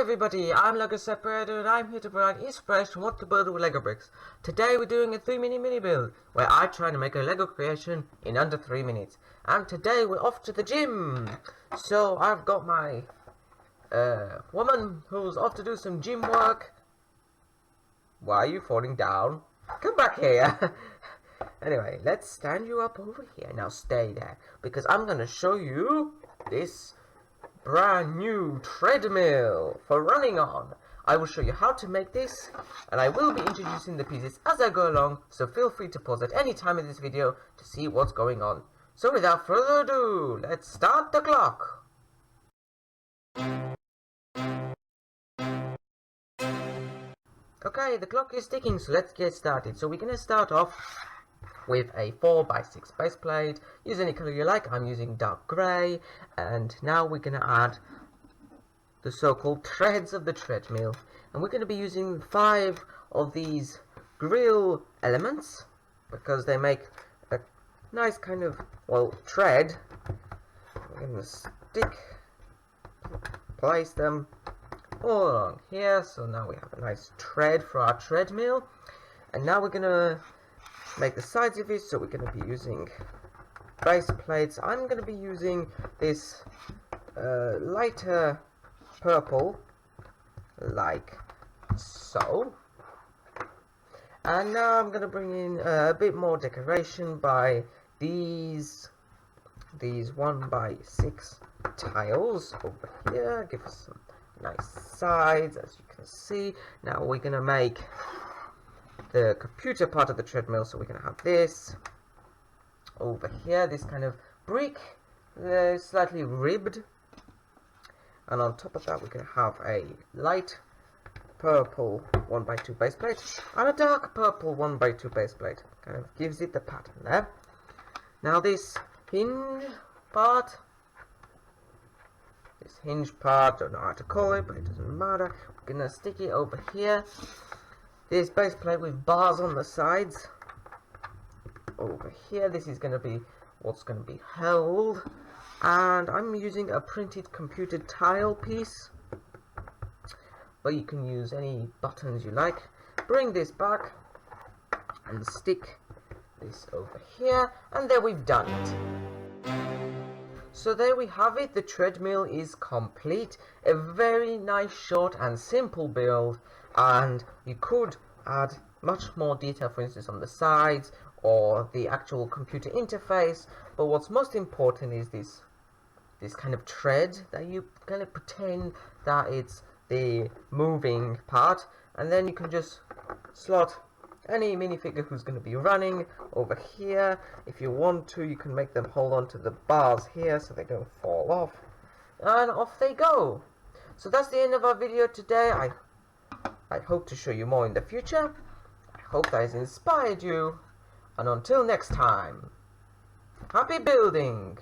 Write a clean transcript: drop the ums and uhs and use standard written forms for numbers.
everybody, I'm Lego Separator and I'm here to provide inspiration on what to build with Lego bricks. Today we're doing a 3-minute mini build where I try to make a Lego creation in under 3 minutes. And today we're off to the gym. So I've got my woman who's off to do some gym work. Why are you falling down? Come back here. Anyway, let's stand you up over here. Now stay there because I'm going to show you this brand new treadmill for running on. I will show you how to make this, and I will be introducing the pieces as I go along, so feel free to pause at any time in this video to see what's going on. So without further ado, let's start the clock. Okay, the clock is ticking, so let's get started. So we're going to start off with a 4x6 base plate. Use any color you like. I'm using dark grey, and now we're going to add the so-called threads of the treadmill, and we're going to be using 5 of these grill elements because they make a nice kind of, well, tread. We're going to place them all along here, so now we have a nice tread for our treadmill. And now we're going to make the sides of it, so we're going to be using base plates. I'm going to be using this lighter purple, like so. And now I'm going to bring in a bit more decoration by these 1x6 tiles over here. Give us some nice sides, as you can see. Now we're going to make the computer part of the treadmill, so we're going to have this over here, this kind of brick, slightly ribbed, and on top of that we're going to have a light purple 1x2 base plate and a dark purple 1x2 base plate. Kind of gives it the pattern there. Now this hinge part, don't know how to call it, but it doesn't matter. We're going to stick it over here. This base plate with bars on the sides over here. This is going to be what's going to be held, and I'm using a printed computer tile piece, but you can use any buttons you like. Bring this back and stick this over here, and there we've done it. So there we have it. The treadmill is complete. A very nice, short and simple build, and you could add much more detail, for instance on the sides or the actual computer interface, but what's most important is this kind of tread that you kind of pretend that it's the moving part, and then you can just slot any minifigure who's going to be running over here. If you want to, you can make them hold on to the bars here so they don't fall off, and off they go. So that's the end of our video today. I hope to show you more in the future. I hope that has inspired you, and until next time, happy building!